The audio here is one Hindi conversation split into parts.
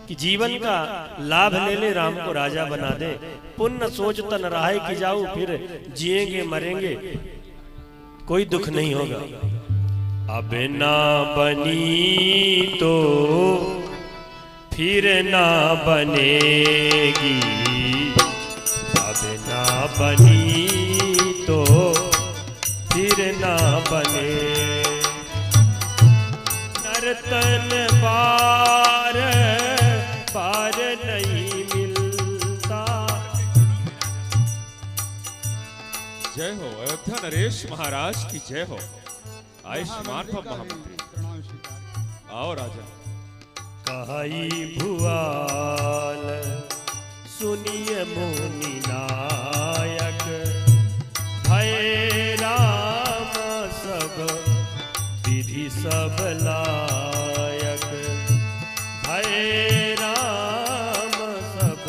कि जीवन का लाभ ले ले, राम को राजा बना दे। पुण्य सोच तन राहे कि जाऊं, फिर जिएंगे मरेंगे कोई दुख नहीं होगा। अब ना बनी तो फिर ना बनेगी, अब ना बनी तो फिर ना बने। नर्तन पार पार नहीं मिलता। जय हो अयोध्या नरेश महाराज की जय हो। आयुष्मान भव महामंत्री। आओ राजा। कहाई भुआल सुनिए मुनि नायक, भय राम सब विधि सब लायक, भय राम सब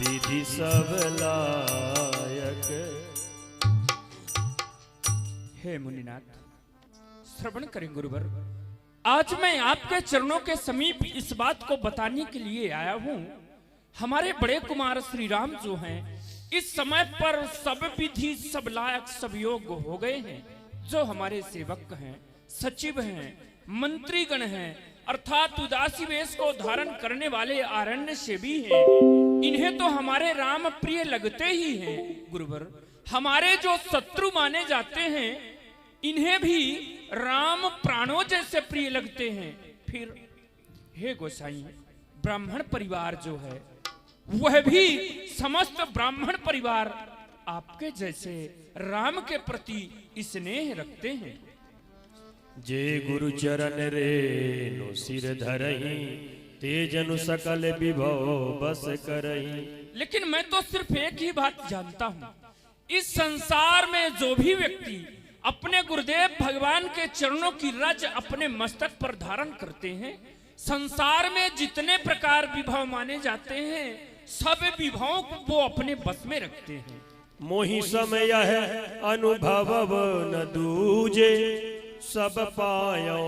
विधि सब लायक। हे मुनिनाथ, श्रवण करें गुरुवर। आज मैं आपके चरणों के समीप इस बात को बताने के लिए आया हूं, हमारे बड़े कुमार श्री राम जो हैं, इस समय पर सब विधि सब लायक सब योग्य हो गए हैं। जो हमारे सेवक हैं, सचिव हैं, मंत्रीगण हैं, अर्थात उदासी वेश को धारण करने वाले आरण्य सेवी हैं, इन्हें तो हमारे राम प्रिय लगते ही हैं गुरुवर। हमारे जो शत्रु माने जाते हैं, इन्हें भी राम प्राणों जैसे प्रिय लगते हैं। फिर हे गोसाई, ब्राह्मण परिवार जो है, वह भी समस्त ब्राह्मण परिवार आपके जैसे राम के प्रति स्नेह रखते हैं। जे गुरु चरण रेनु सिर धरहि, तेजनु सकल विभव बस करहि। लेकिन मैं तो सिर्फ एक ही बात जानता हूं, इस संसार में जो भी व्यक्ति अपने गुरुदेव भगवान के चरणों की रज अपने मस्तक पर धारण करते हैं, संसार में जितने प्रकार विभव माने जाते हैं, सब विभवों को वो अपने बस में रखते हैं। मोहि समय है अनुभव न दूजे, सब पायो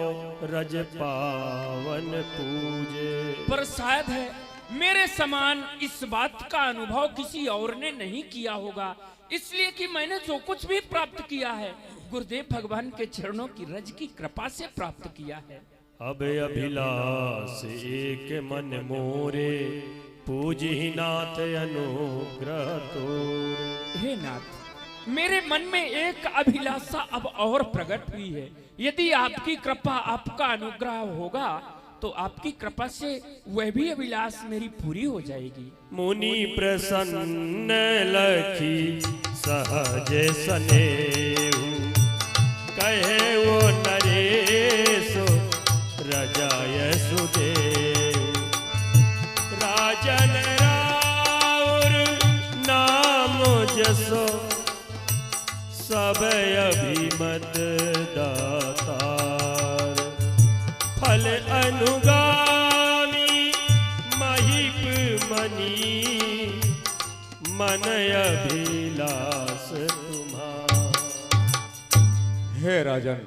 रज पावन पूजे। पर शायद है मेरे समान इस बात का अनुभव किसी और ने नहीं किया होगा, इसलिए कि मैंने जो कुछ भी प्राप्त किया है, गुरुदेव भगवान के चरणों की रज की कृपा से प्राप्त किया है। अब अभिलाष एक मन मोरे, पूजहि नाथ अनुग्रह तोरे। हे नाथ, मेरे मन में एक अभिलाषा अब और प्रकट हुई है। यदि आपकी कृपा, आपका अनुग्रह होगा तो आपकी कृपा से वह भी अभिलाष मेरी पूरी हो जाएगी। मुनि प्रसन्न लखी सहज सनेहु, कहे वो नरेशो रजाय सुदेव। राजन राउर नाम जसो, सब अभिमत दातार। फल अनुगामी महिप मनी, मन अभिलाष तुम्हारा। हे राजन,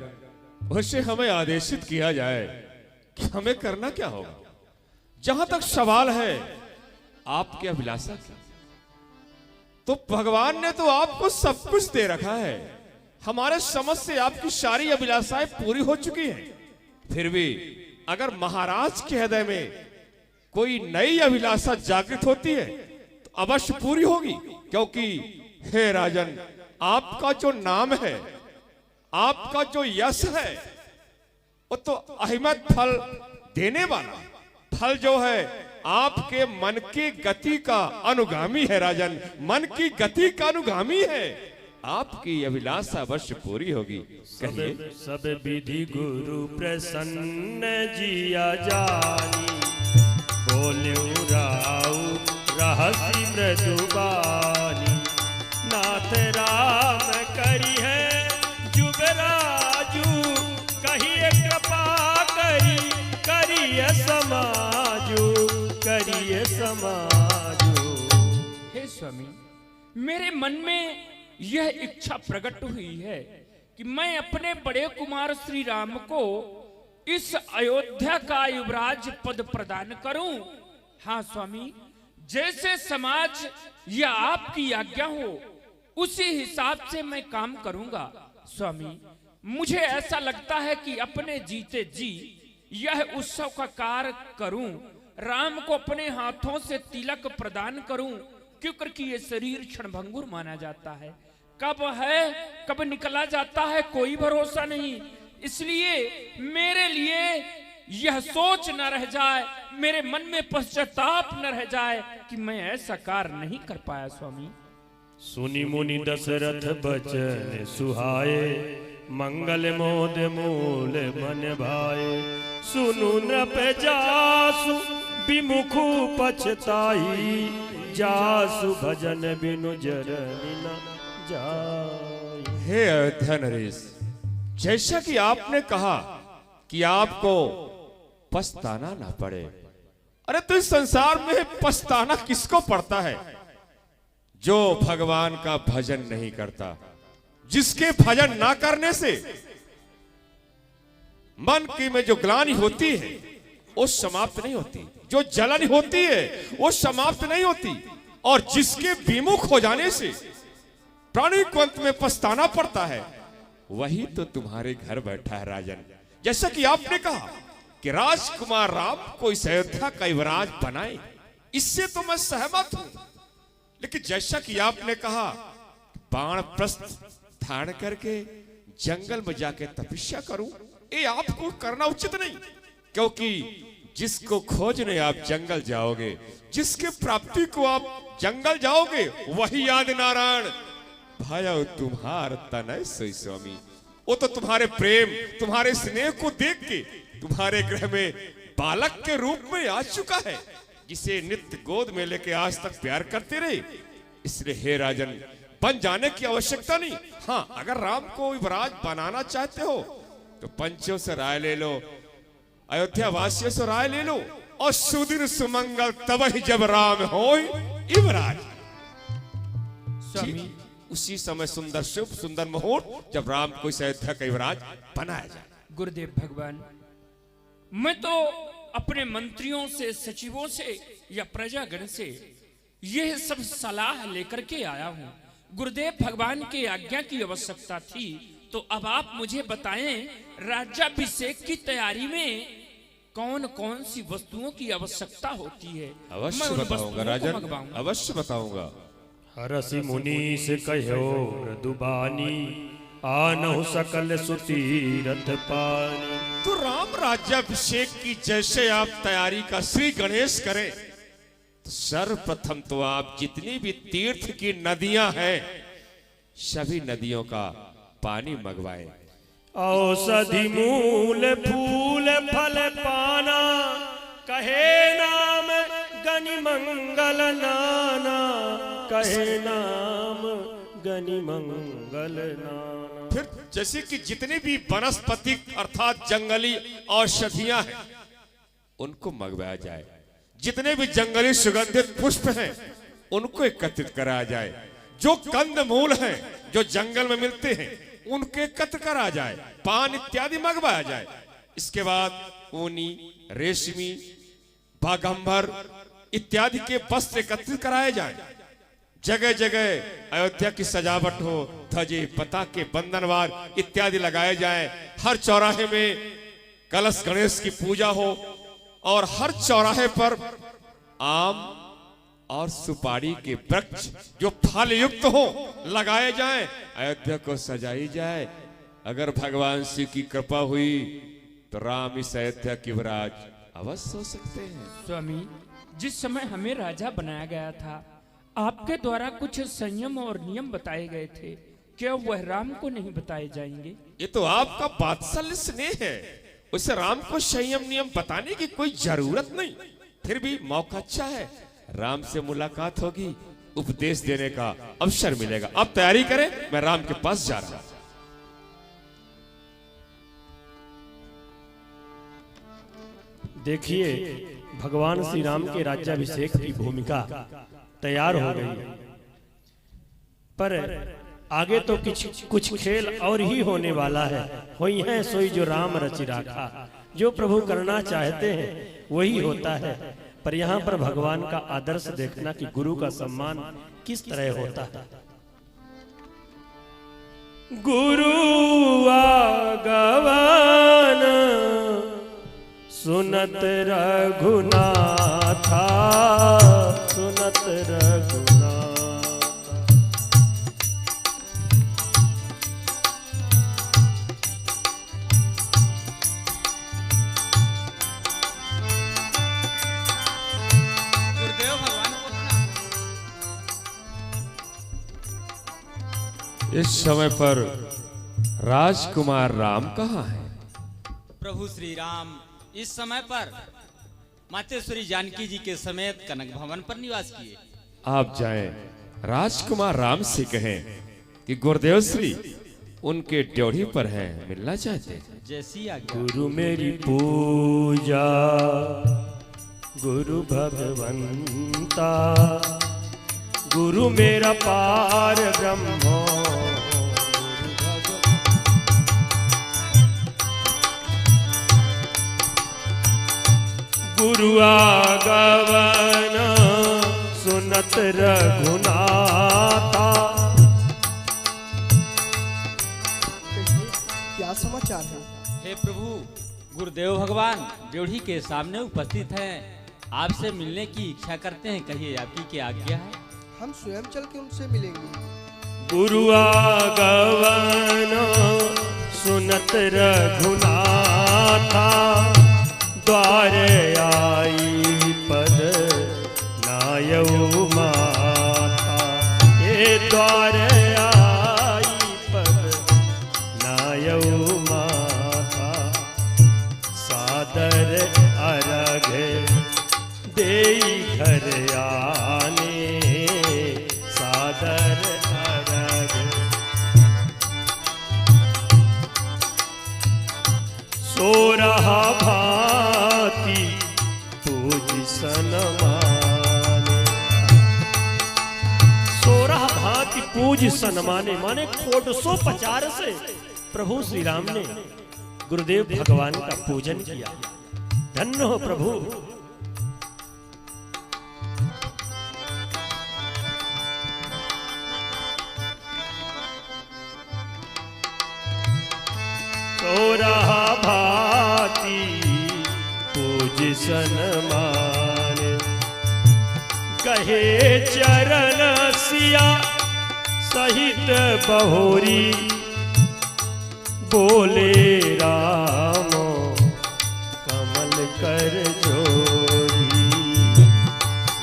वैसे हमें आदेशित किया जाए कि हमें करना क्या होगा। जहां तक सवाल है आपकी अभिलाषा की, तो भगवान ने तो आपको सब कुछ दे रखा है। हमारे समझ से आपकी सारी अभिलाषाएं पूरी हो चुकी हैं। फिर भी अगर महाराज के हृदय में कोई नई अभिलाषा जागृत होती है तो अवश्य पूरी होगी, क्योंकि हे राजन, आपका जो नाम है, आपका जो यश है, वो तो अहिमत फल देने वाला। फल जो है आपके मन की गति का अनुगामी है राजन, मन की गति का अनुगामी है। आपकी अभिलाषा अवश्य पूरी होगी। कहिए। सब विधि गुरु प्रसन्न जिया जानी, बोले राउ रहसी मृदुबानी। नाथ राम करी है जुबराजू, कहिए कृपा करी करिए समाजू, करिए समाजू। हे स्वामी, मेरे मन में यह इच्छा प्रकट हुई है कि मैं अपने बड़े कुमार श्री राम को इस अयोध्या का युवराज पद प्रदान करूं। हाँ स्वामी, जैसे समाज या आपकी आज्ञा हो उसी हिसाब से मैं काम करूंगा। स्वामी, मुझे ऐसा लगता है कि अपने जीते जी यह उत्सव का कार्य करूं, राम को अपने हाथों से तिलक प्रदान करूं, क्योंकि ये शरीर क्षणभंगुर माना जाता है। कब है कब निकला जाता है कोई भरोसा नहीं। इसलिए मेरे लिए यह सोच न रह जाए, मेरे मन में पश्चाताप न रह जाए कि मैं ऐसा कार्य नहीं कर पाया। स्वामी, सुनि मुनि दशरथ बचन सुहाए, मंगल मोद मूल मन भाए। सुनु नृप जासु विमुखु पछताई, जासु भजन बिनु जरनि न जाई। हे अयोध्या नरेश, जैसा कि आपने कहा कि आपको पछताना ना पड़े। अरे तो इस संसार में पछताना किसको पड़ता है? जो भगवान का भजन नहीं करता, जिसके भजन ना करने से मन की में जो ग्लानि होती है वो समाप्त नहीं होती, जो जलन होती है वो समाप्त नहीं होती, और जिसके विमुख हो जाने से प्राणी को अंत में पछताना पड़ता है, वही तो तुम्हारे घर बैठा है राजन। जैसा कि आपने कहा कि राजकुमार राम को इस अयोध्या का युवराज बनाए, इससे तो मैं सहमत हूं। लेकिन जैसा कि आपने कहा बाण प्रस्थ धारण करके जंगल में जाके तपस्या करूं, ये आपको करना उचित नहीं, क्योंकि जिसको खोजने आप जंगल जाओगे, जिसके प्राप्ति को आप जंगल जाओगे, वही आदि नारायण भाया तुम्हार तनय सोई स्वामी। वो तो तुम्हारे प्रेम, तुम्हारे स्नेह को देख के तुम्हारे गृह में बालक के रूप में आ चुका है, जिसे नित्य गोद में लेके आज तक प्यार करते रहे। इसलिए हे राजन, बन जाने की आवश्यकता नहीं। हाँ, अगर राम को युवराज बनाना चाहते हो तो पंचों से राय ले लो, अयोध्या वासियों से राय ले लो, और सुदिन सुमंगल तब ही जब राम हो युवराज। स्वामी, उसी समय सुंदर शुभ सुंदर मुहूर्त जब राम को इस अयोध्या का युवराज बनाया जाए। गुरुदेव भगवान, मैं तो अपने मंत्रियों से, सचिवों से या प्रजागण से यह सब सलाह लेकर के आया हूं। गुरुदेव भगवान की आज्ञा की आवश्यकता थी, तो अब आप मुझे बताएं, राज्याभिषेक की तैयारी में कौन कौन सी वस्तुओं की आवश्यकता होती है? अवश्य बताऊंगा राजन, अवश्य बताऊंगा। हरसि मुनीस कहो मृदुबानी, आनहु सकल सुतीरथ पानी। तो राम राज्याभिषेक की जैसे आप तैयारी का श्री गणेश करें, तो सर्वप्रथम तो आप जितनी भी तीर्थ की नदियां हैं, सभी नदियों का पानी मंगवाएं। औषधि मूल फूल फल पाना, कहे नाम गनि मंगल नाना, कहे नाम गनि मंगल नाना। फिर जैसे कि जितनी भी वनस्पति अर्थात जंगली औषधियां हैं उनको मंगवाया जाए, जितने भी जंगली सुगंधित पुष्प हैं उनको एकत्रित कराया जाए, जो कंद मूल हैं जो जंगल में मिलते हैं उनके एकत्र करा जाए, पान इत्यादि मंगवाया जाए। इसके बाद ऊनी, रेशमी, बागंबर इत्यादि के वस्त्र एकत्रित कराए जाए। जगह जगह अयोध्या की सजावट हो, ध्वजे, पताके, बंधनवार इत्यादि लगाए जाए। हर चौराहे में कलश गणेश की पूजा हो, और हर चौराहे पर आम और सुपारी के वृक्ष जो फल युक्त हो लगाए जाएं, अयोध्या को सजाई जाए। अगर भगवान शिव की कृपा हुई तो राम इस अयोध्या की युवराज अवश्य हो सकते हैं। स्वामी, जिस समय हमें राजा बनाया गया था, आपके द्वारा कुछ संयम और नियम बताए गए थे, क्या वह राम को नहीं बताए जाएंगे? ये तो आपका वात्सल्य स्नेह है, उसे राम को संयम नियम बताने की कोई जरूरत नहीं। फिर भी मौका अच्छा है, राम से मुलाकात होगी, उपदेश देने का अवसर मिलेगा। अब तैयारी करें, मैं राम के पास जा रहा हूं। देखिए, भगवान श्री राम के राज्याभिषेक की भूमिका तैयार हो गई, पर आगे तो कुछ खेल और ही होने वाला है। होई है सोई जो राम रचि राखा। जो प्रभु करना चाहते हैं वही होता है। पर यहाँ पर भगवान का आदर्श देखना कि गुरु का सम्मान किस तरह होता है। गुरु आगवन सुनत रघुनाथा, सुनत रघुनाथा। गुरुदेव भगवान को प्रणाम। इस समय पर राजकुमार राम कहाँ है? प्रभु श्री राम इस समय पर मातेश्वरी जानकी जी के समेत कनक भवन पर निवास किए। आप जाएं, राजकुमार राम से कहें कि गुरुदेव श्री उनके ड्योढ़ी पर हैं, मिलना चाहते हैं। जैसी आज्ञा। गुरु मेरी पूजा, गुरु भगवंता, गुरु मेरा पार ब्रह्मो। गुरु आगवन सुनत रघुनाथा। क्या समाचार है? हे प्रभु, गुरुदेव भगवान ड्योढ़ी के सामने उपस्थित हैं, आपसे मिलने की इच्छा करते हैं। कहिए आपकी क्या आज्ञा है? हम स्वयं चल के उनसे मिलेंगे। गुरु आगवन सुनत रघुनाथा, द्वारे आई पद नायऊ माथा। ये द्वारे आई पद नायऊ माथा, सादर अर्घ देई घर आने, सादर अर्घ। सो रहा भांति पूज सनमाने, सो रहा भांति पूज सनमाने, माने 150 से प्रभु श्री राम ने गुरुदेव भगवान का पूजन किया। धन्य हो प्रभु। सो रहा भांति पूज सनमाने, कहे चरण सिया सहित बहोरी, बोले राम कमल कर जोरी।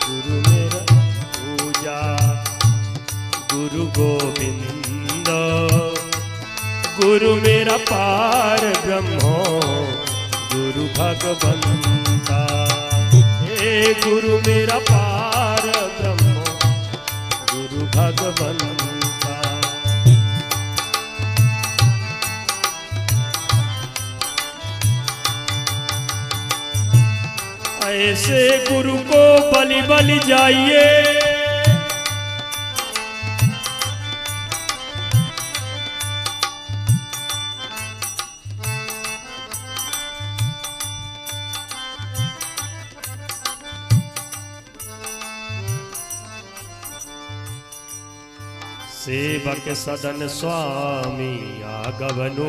गुरु मेरा पूजा, गुरु गोविंद, गुरु मेरा पार ब्रह्मो, गुरु भगवंता। हे गुरु मेरा पार ब्रह्मो, गुरु भगवंता। ऐसे गुरु को बलि बलि जाइए, सेवक सदन स्वामी आगवनु,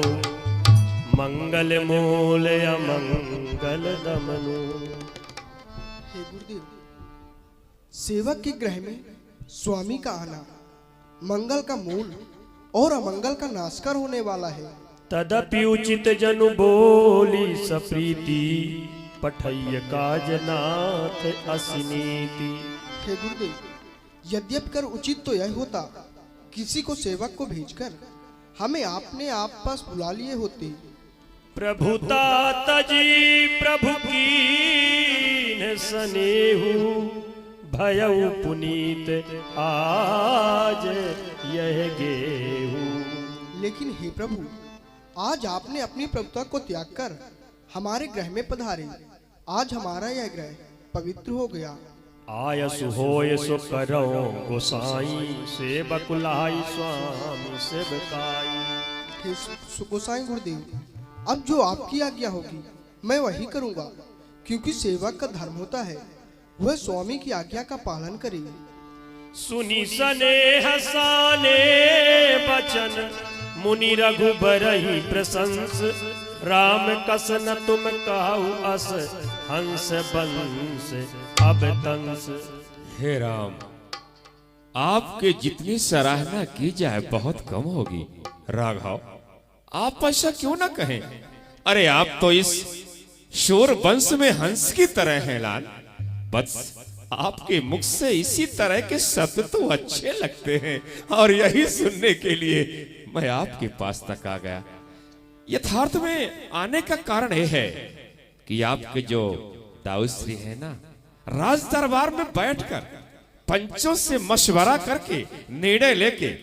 मंगल मूल अमंगल दमनु। हे गुरुदेव, सेवक के ग्रह में स्वामी का आना मंगल का मूल और अमंगल का नाशकर होने वाला है। तदपि उचित जनु बोली सप्रीति, पठैय काजनाथ असिनीति। हे गुरुदेव, यद्यपि कर उचित तो यह होता किसी को सेवक को भेजकर हमें आपने आप पास बुला लिए होते। प्रभुता तजी प्रभु कीन सनेहु, भयउ पुनीत आज यह गेहू। लेकिन हे प्रभु, आज आपने अपनी प्रभुता को त्याग कर हमारे ग्रह में पधारे। आज हमारा यह ग्रह पवित्र हो गया। आयसु होय सो करो गोसाई, सेवक लाई स्वामी सेवकाई। हे गोसाई गुरुदेव, अब जो आपकी आज्ञा होगी मैं वही करूंगा, क्योंकि सेवक का धर्म होता है वह स्वामी की आज्ञा का पालन करे। सुनी सने हसाने बचन मुनि रघुबर ही प्रशंस, राम कसन तुम कहु अस हंस बंस अब तंस। हे राम, आपके जितनी सराहना की जाए बहुत कम होगी। राघव, आप ऐसा क्यों ना कहें? अरे आप तो इस शोर वंश में हंस की तरह हैं लाल। बस आपके मुख से इसी तरह के शब्द तो अच्छे लगते हैं, और यही सुनने के लिए मैं आपके पास तक आ गया। यथार्थ में आने का कारण यह है कि आपके जो दाऊश्री है ना, राज दरबार में बैठकर पंचों से मशवरा करके निर्णय लेके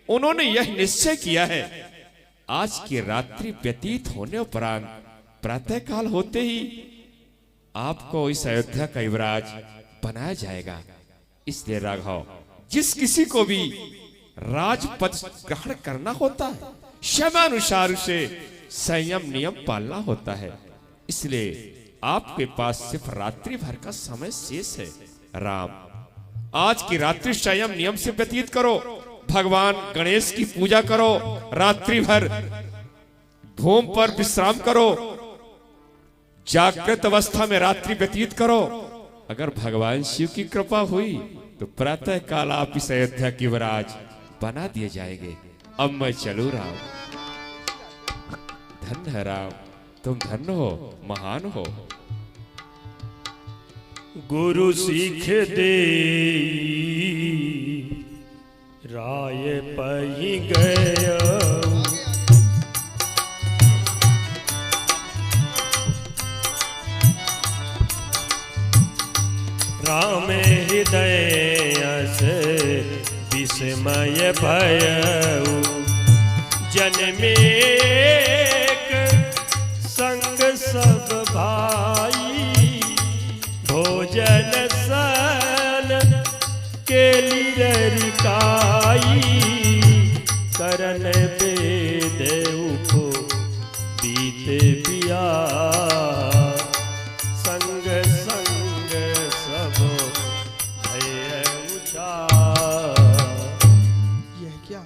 उन्होंने यह निश्चय किया है, आज की रात्रि व्यतीत होने उपरांत प्रातः काल होते ही आपको इस अयोध्या का युवराज बनाया जाएगा। इसलिए राघव, जिस किसी को भी राजपद ग्रहण करना होता है, समयानुसार उसे संयम नियम पालना होता है। इसलिए आपके पास सिर्फ रात्रि भर का समय शेष है। राम, आज की रात्रि संयम नियम से व्यतीत करो, भगवान गणेश की पूजा करो, रात्रि भर भूमि पर विश्राम करो, जागृत अवस्था में रात्रि व्यतीत करो। अगर भगवान शिव की कृपा हुई तो प्रातः काल आप इस अयोध्या की युवराज बना दिए जाएंगे। अब मैं चलू राम। धन्य है राम, तुम धन्य हो, महान हो। गुरु सीख दे राय पही गया, राम हृदय से विस्मय भयउ, जन्मे संग सब भाई, भोजन सन केली रिकाई, करन वेद उपो बीते बिया, संग संग सब भय उचार। यह क्या,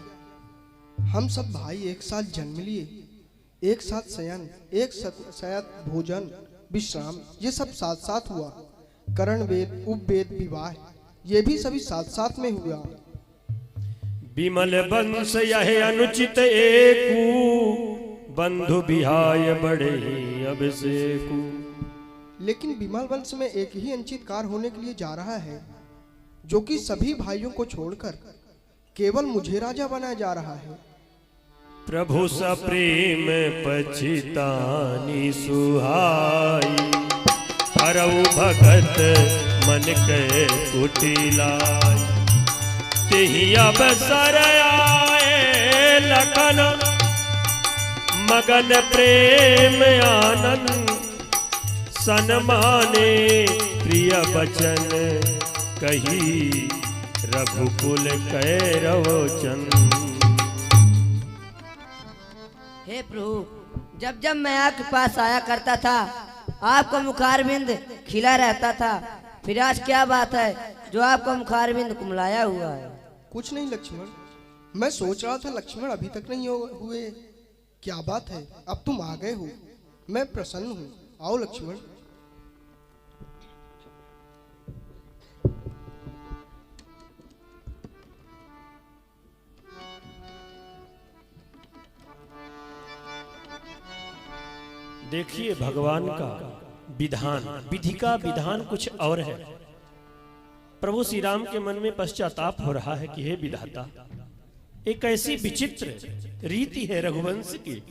हम सब भाई एक साथ जन्म लिए, एक साथ शयन, एक साथ भोजन विश्राम, ये सब साथ साथ हुआ। करण वेद उपवेद विवाह ये भी सभी साथ साथ में हुआ। विमल वंश यह अनुचित एकू, बंधु बिहाय बड़े अभिषेकु। लेकिन विमल वंश में एक ही अनुचित कार्य होने के लिए जा रहा है, जो कि सभी भाइयों को छोड़कर केवल मुझे राजा बनाया जा रहा है। प्रभु सप्रेम पछितानी सुहाई, हरऊ भगत मन के कुटिलाई, तेहि अवसर आए लखन मगन प्रेम आनंद, सन्माने प्रिय बचन कही, रघुकुल कैरव चंद। हे प्रभु, जब जब मैं आपके पास आया करता था आपका मुखारविंद खिला रहता था, फिर आज क्या बात है जो आपका मुखारविंद कुमलाया हुआ है? कुछ नहीं लक्ष्मण, मैं सोच रहा था लक्ष्मण अभी तक नहीं हुए, क्या बात है, अब तुम आ गए हो, मैं प्रसन्न हूँ। आओ लक्ष्मण। देखिए भगवान का विधान, विधि का विधान कुछ और है। प्रभु श्री राम के मन में पश्चाताप हो रहा है कि हे विधाता, एक ऐसी विचित्र रीति है रघुवंश की।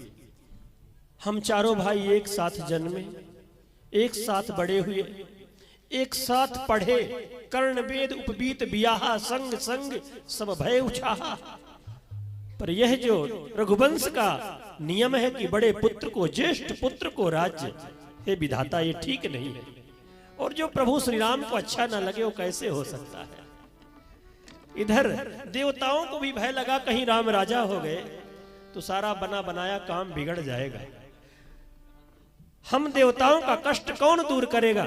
हम चारों भाई एक साथ जन्मे, एक साथ बड़े हुए, एक साथ पढ़े, कर्ण वेद उपवीत बियाहा, संग संग सब भय उछाहा। पर यह जो रघुवंश का नियम है कि बड़े पुत्र को, ज्येष्ठ पुत्र को राज्य, हे विधाता ये ठीक नहीं है। और जो प्रभु श्री राम को अच्छा न लगे वो कैसे हो सकता है? इधर देवताओं को भी भय लगा कहीं राम राजा हो गए तो सारा बना बनाया काम बिगड़ जाएगा। हम देवताओं का कष्ट कौन दूर करेगा?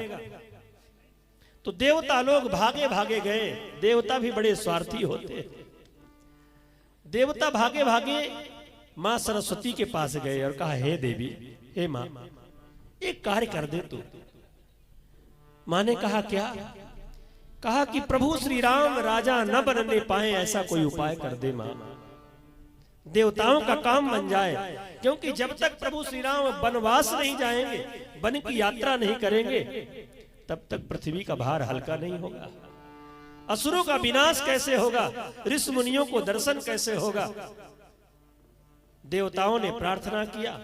तो देवता लोग भागे भागे गए। देवता भी बड़े स्वार्थी होते हैं। देवता भागे भागे मां सरस्वती के पास गए और कहा, हे देवी, हे मां, एक कार्य कर दे तू। मां ने कहा, क्या? कहा कि प्रभु श्री राम राजा न बनने पाए, ऐसा कोई उपाय कर दे मां, देवताओं का काम बन जाए। क्योंकि जब तक प्रभु श्री राम वनवास नहीं जाएंगे, वन की यात्रा नहीं करेंगे, तब तक पृथ्वी का भार हल्का नहीं होगा। असुरों का विनाश कैसे होगा? ऋषि मुनियों को दर्शन कैसे होगा? देवताओं ने प्रार्थना किया।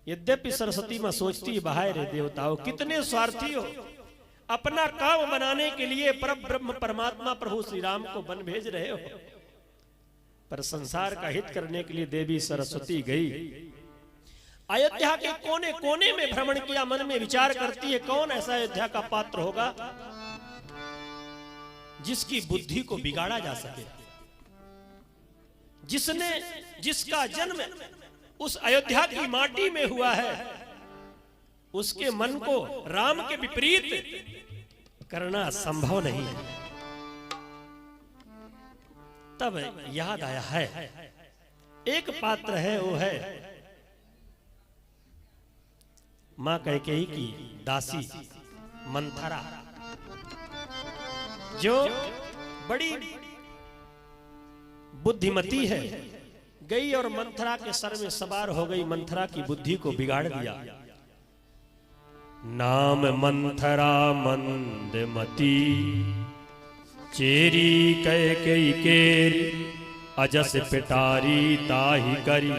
यद्यपि सरस्वती मां सोचती, बाहर रे देवताओं, कितने स्वार्थी हो, अपना काम बनाने के लिए परब्रह्म परमात्मा प्रभु श्री राम को वन भेज रहे हो। पर संसार का हित करने के लिए देवी सरस्वती गई। अयोध्या के कोने कोने में भ्रमण किया, मन में विचार करती है, कौन ऐसा अयोध्या का पात्र होगा जिसकी बुद्धि को बिगाड़ा जा सके, जिसका जन्म उस अयोध्या की माटी में हुआ है, उसके मन को राम के विपरीत करना संभव नहीं है। तब याद आया है, एक पात्र है, वो है मां कैकेयी की दासी मंथरा, जो बड़ी बुद्धिमती है। गई और मंथरा के सर में सवार हो गई, मंथरा की बुद्धि को बिगाड़ दिया। नाम मंथरा मंदमती, चेरी कैकेयी केरी, अजस पिटारी ताही करी,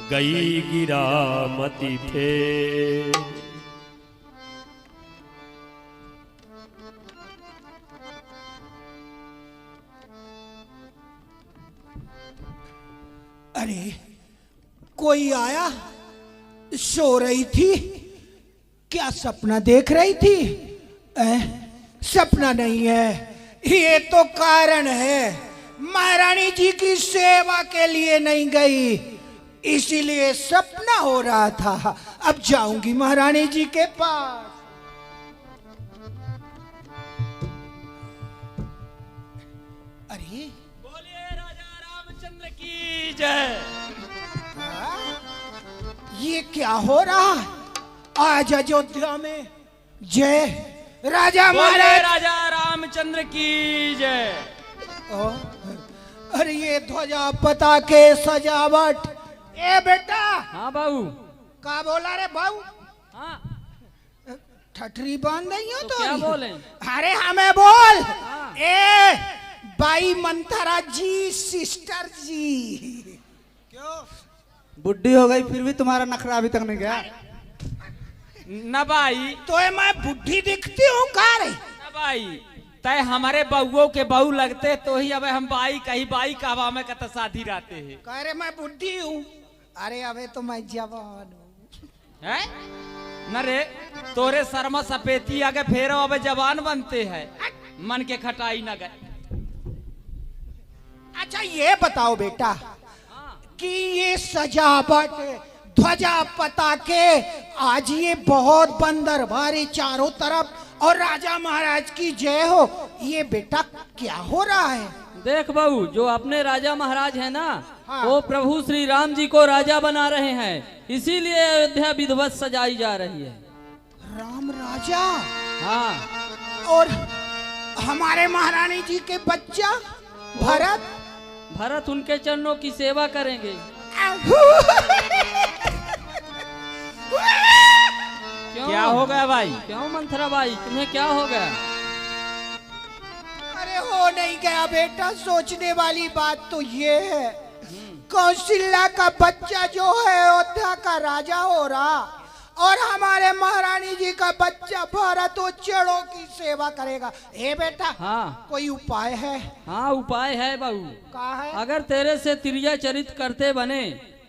गई गिरा मति फेर। अरे कोई आया? सो रही थी क्या? सपना देख रही थी? सपना नहीं है, ये तो कारण है। महारानी जी की सेवा के लिए नहीं गई, इसीलिए सपना हो रहा था। अब जाऊंगी महारानी जी के पास। अरे बोलिए राजा रामचंद्र की जय। ये क्या हो रहा? आज अयोध्या में जय राजा महाराज, राजा रामचंद्र की जय। अरे ये ध्वजा पताके सजावट। ए बेटा। हाँ बाबू। का बोला रे बाबू? हाँ ठठरी बांध रही हो तो क्या बोले? अरे हमें बोल। हाँ। ए बाई मंथरा जी, सिस्टर जी। क्यों बुढ़ी हो गई फिर भी तुम्हारा नखरा अभी तक नहीं गया? न भाई, तो मैं बुढ़ी दिखती हूँ का रे? न भाई, तय हमारे बउओं के बहू लगते तो ही अब हम बाई कहीं बाई कहवा में कत शादी रहते हैं। कह रहे मैं बुढ़ी हूँ। अरे अबे तो मैं जवान हूँ। है न रे, तोरे शर्मा सपेती आगे फेरो अब जवान बनते हैं, मन के खटाई न गए। अच्छा ये बताओ बेटा कि ये सजावट, ध्वजा पताके, आज ये बहुत बंदर भारी चारों तरफ और राजा महाराज की जय हो, ये बेटा क्या हो रहा है? देख बहू, जो अपने राजा महाराज है ना, हाँ। वो प्रभु श्री राम जी को राजा बना रहे हैं, इसीलिए अयोध्या विधिवत सजाई जा रही है। राम राजा? हाँ। और हमारे महारानी जी के बच्चा भरत? भरत उनके चरणों की सेवा करेंगे। क्यों? क्या हो गया भाई? क्यों मंथरा बाई, तुम्हें क्या हो गया? अरे हो नहीं गया बेटा, सोचने वाली बात तो ये है, कौशल्या का बच्चा जो है अयोध्या का राजा हो रहा, और हमारे महारानी जी का बच्चा भरत वो चरणों की सेवा करेगा। हे बेटा, हाँ। कोई उपाय है? हाँ उपाय है बहू। का है? अगर तेरे से तिरिया चरित करते बने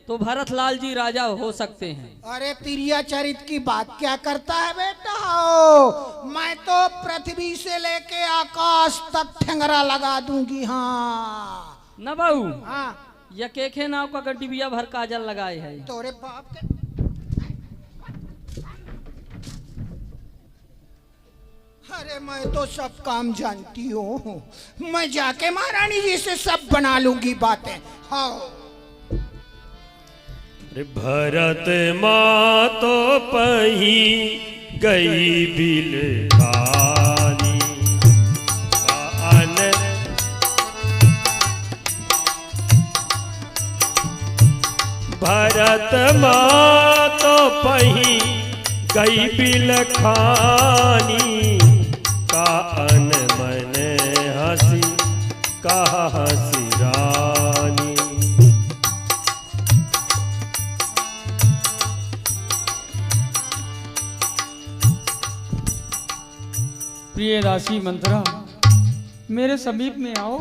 तो भरत लाल जी राजा हो सकते हैं। अरे तिरिया चरित की बात क्या करता है बेटा? हो, मैं तो पृथ्वी से लेके आकाश तक ठेंगरा लगा दूंगी। हाँ न बहू, हाँ। यकेखे नाव का डिबिया भर काजल लगाए है। तोरे बाप के अरे मैं तो सब काम जानती हूँ, मैं जाके महारानी जी से सब बना लूंगी बातें। हाँ भरत माँ तो पही गई बिल खानी भरत माँ तो पही गई बिल खानी का अन मन हंसी कहा हंसी रानी। प्रिय दासी मंत्रा, मेरे समीप में आओ।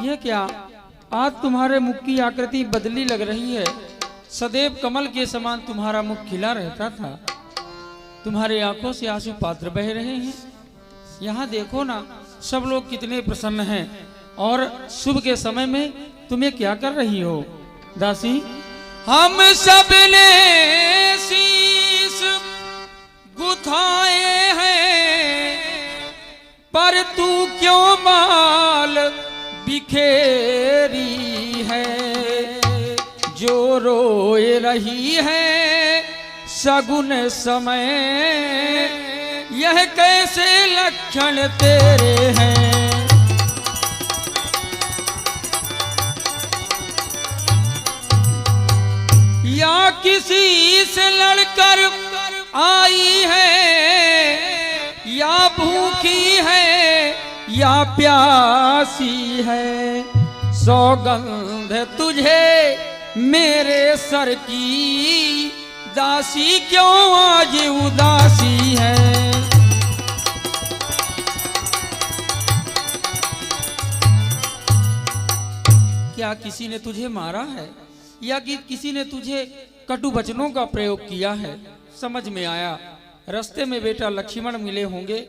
यह क्या, आज तुम्हारे मुख की आकृति बदली लग रही है। सदैव कमल के समान तुम्हारा मुख खिला रहता था, तुम्हारे आंखों से आंसू पात्र बह रहे हैं। यहाँ देखो ना, सब लोग कितने प्रसन्न हैं, और शुभ के समय में तुम्हें क्या कर रही हो दासी? हम सब ने शीश गुथाए हैं, पर तू क्यों माल बिखेरी है। जो रोए रही है सगुन समय, यह कैसे लक्षण तेरे हैं। या किसी से लड़कर आई है, या भूखी है या प्यासी है। सौगंध तुझे मेरे सर की, दासी क्यों आज उदासी है। क्या किसी ने तुझे मारा है, या कि किसी ने तुझे कटु वचनों का प्रयोग किया है? समझ में आया, रास्ते में बेटा लक्ष्मण मिले होंगे,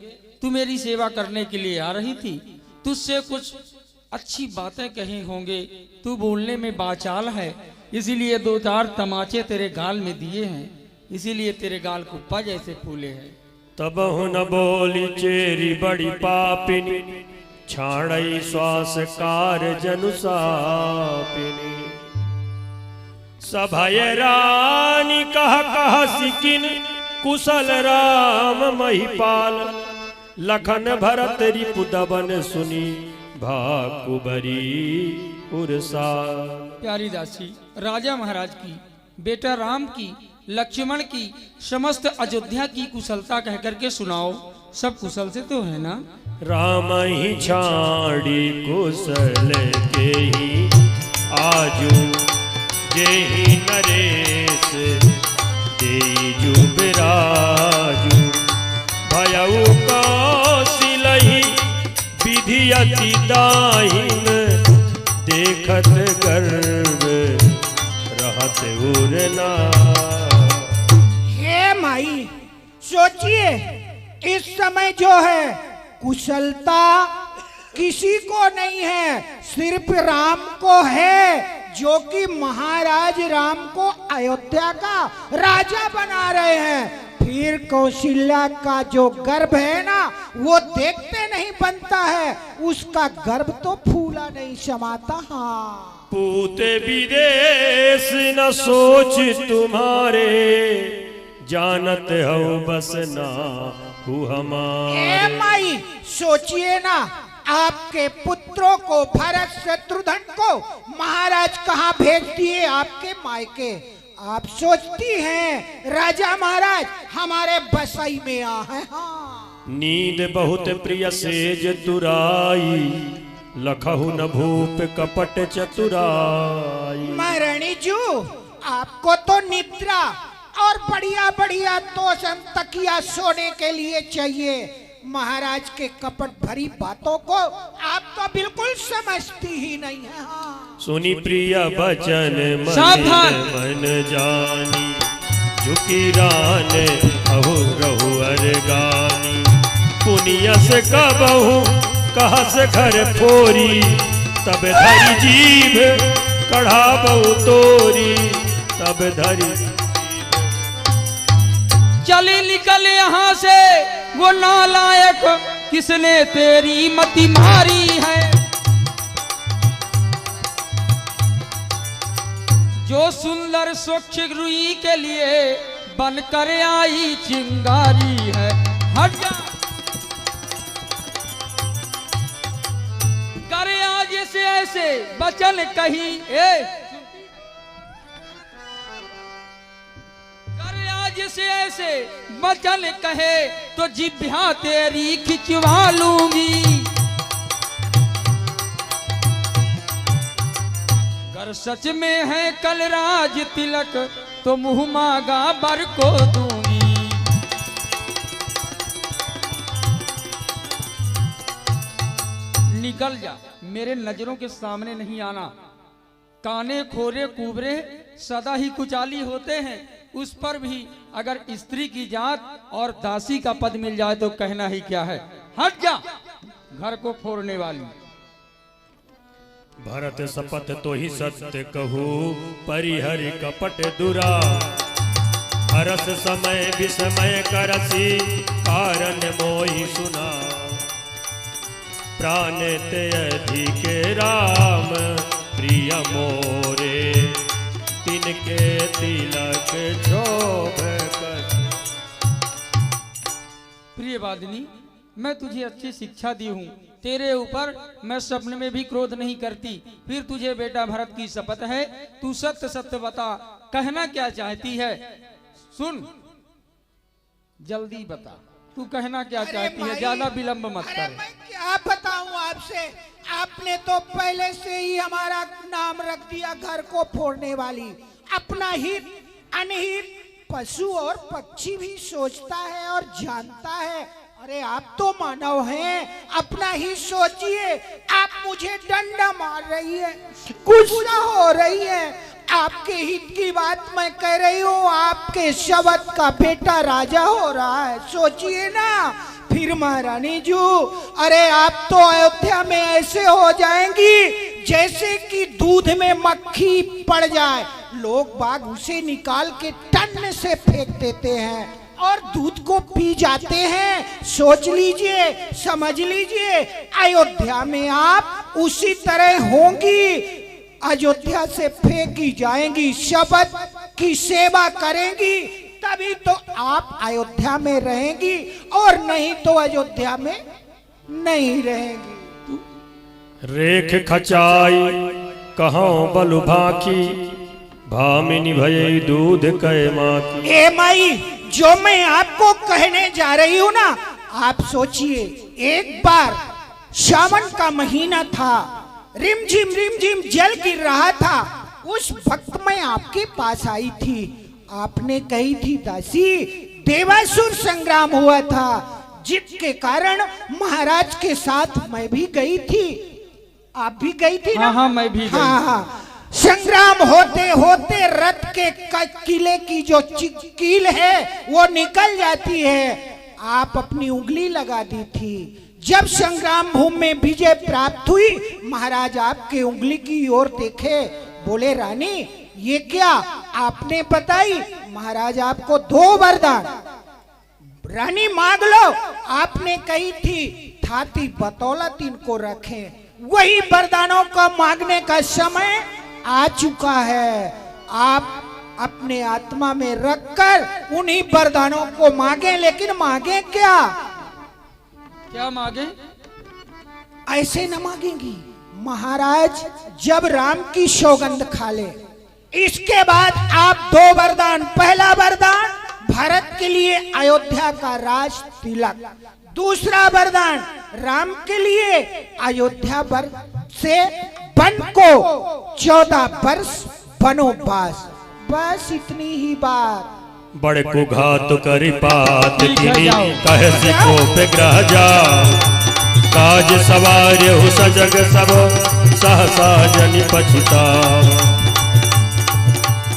तू मेरी सेवा करने के लिए आ रही थी, तुझसे कुछ अच्छी बातें कही होंगे, तू बोलने में बाचाल है, इसीलिए दो चार तमाचे तेरे गाल में दिए हैं, इसीलिए तेरे गाल कुप्पा जैसे फूले हैं। तब न बोली चेरी बड़ी पापिनी, छाड़ई श्वास कार जनु सापिनी। सभय रानी कह सिकिन, कुशल राम महिपाल। लखन भरत रिपु दबन सुनी, भाकुबरी उर्सा। प्यारी दासी, राजा महाराज की, बेटा राम की, लक्ष्मण की, समस्त अयोध्या की कुशलता कह करके सुनाओ। सब कुशल से तो है ना? राम ही छाड़ी कुशल के ही, आजू जेहि नरेश तेजु बिराजू। भयउ कौशिलहि विधि अति दाहिन, देखत गर्व रहत उरना। हे माई, सोचिए इस समय जो है कुशलता किसी को नहीं है, सिर्फ राम को है, जो कि महाराज राम को अयोध्या का राजा बना रहे हैं। फिर कौशल्या का जो गर्भ है ना, वो देखते नहीं बनता है, उसका गर्भ तो फूला नहीं समाता। हाँ पूते विदेश न सोच तुम्हारे, जानत हो बस ना हु हमारे। माई सोचिए ना, आपके पुत्रों को, भरत शत्रुघ्न को महाराज कहाँ भेज दिए आपके मायके। आप सोचती हैं राजा महाराज हमारे बसाई में आ है। हाँ नींद बहुत प्रिय सेज तुराई, लखहु न भूप कपट चतुराई। महारानी जू, आपको तो निद्रा और बढ़िया बढ़िया तोशन तकिया सोने के लिए चाहिए, महाराज के कपट भरी बातों को आप तो बिल्कुल समझती ही नहीं है। हाँ। सुनी प्रिय बचन मन जानी, झुकी रान अहु रहु अरगानी। पुनिय से कबहु कहस घर फोरी, तब धरी जीभ कढ़ाबहु तोरी। तब धरी चली निकल यहाँ से वो नालायक किसने तेरी मति मारी है। जो सुंदर स्वच्छ रुई के लिए बनकर आई चिंगारी है। हट जा करे आज से ऐसे बचन कही करे आज से ऐसे बचन कहे तो जिभ्या तेरी खिंचवा लूंगी। अगर सच में है कल राज तिलक तो मुंह मांगा बर को दूंगी। निकल जा, मेरे नजरों के सामने नहीं आना। काने खोरे कुबरे सदा ही कुचाली होते हैं, उस पर भी अगर स्त्री की जात और दासी का पद मिल जाए तो कहना ही क्या है। हट जा, घर को फोड़ने वाली। भरत शपथ तो ही सत्य कहू परिहरि कपट दुरा। हरस समय विस्मय करसी कारण मोहि सुना। प्राण ते अधिके राम प्रिय मोरे। तिनके तिलक शोभ कर। प्रिय वादिनी, मैं तुझे अच्छी शिक्षा दी हूँ, तेरे ऊपर मैं सपने में भी क्रोध नहीं करती। फिर तुझे बेटा भरत की शपथ है, तू सत्य सत्य बता, कहना क्या चाहती है। सुन, जल्दी बता, तू कहना क्या चाहती है, ज्यादा विलंब मत कर। मैं क्या बताऊं आपसे, आपने तो पहले से ही हमारा नाम रख दिया घर को फोड़ने वाली। अपना हित अनहित पशु और पक्षी भी सोचता है और जानता है। अरे आप तो मानव हैं, अपना ही सोचिए। आप मुझे डंडा मार रही है, गुस्सा हो रही है। आपके हित की बात मैं कह रही हूँ, आपके शब्द का बेटा राजा हो रहा है, सोचिए ना। फिर महारानी जू, अरे आप तो अयोध्या में ऐसे हो जाएंगी जैसे कि दूध में मक्खी पड़ जाए, लोग बाग उसे निकाल के टन से फेंक देते हैं और दूध को पी जाते हैं। सोच लीजिए, समझ लीजिए, अयोध्या में आप उसी तरह होंगी। अयोध्या से फेंकी जाएंगी, शब्द की सेवा करेंगी, तभी तो आप अयोध्या में रहेंगी, और नहीं तो अयोध्या में नहीं रहेंगी। रेख खचाई कहाँ बलु भाकी। भामिनी भय दूध कै माकी। ए माई, जो मैं आपको कहने जा रही हूँ ना, आप सोचिए। एक बार सावन का महीना था, रिमझिम जल गिर रहा था। उस वक्त मैं आपके पास आई थी। आपने कही थी दासी, देवासुर संग्राम हुआ था, जिसके कारण महाराज के साथ मैं भी गई थी। आप भी गई थी ना? हाँ, मैं भी गई। हाँ। संग्राम होते होते रथ के किले की जो कील है वो निकल जाती है। आप अपनी उंगली लगा दी थी। जब संग्राम भूमि में विजय प्राप्त हुई, महाराज आपके उंगली की ओर देखे, बोले रानी ये क्या? आपने बताई। महाराज आपको 2 वरदान, रानी मांग लो। आपने कही थी थाती बतौलत इनको रखें। वही वरदानों का मांगने का समय आ चुका है। आप अपने आत्मा में रखकर उन्हीं वरदानों को मांगे, लेकिन मांगे क्या? क्या मांगे? ऐसे न मांगेंगी। महाराज जब राम की सौगंध खा ले, इसके बाद आप 2 वरदान। पहला वरदान, भारत के लिए अयोध्या का राज तिलक। दूसरा वरदान, राम के लिए अयोध्या से वन को 14 वर्ष वनवास। बस इतनी ही बात। बड़े को घात करी पात कहे सिको पे ग्रह जा। काज सवार हो सजग सब सहसा जनि पछुता।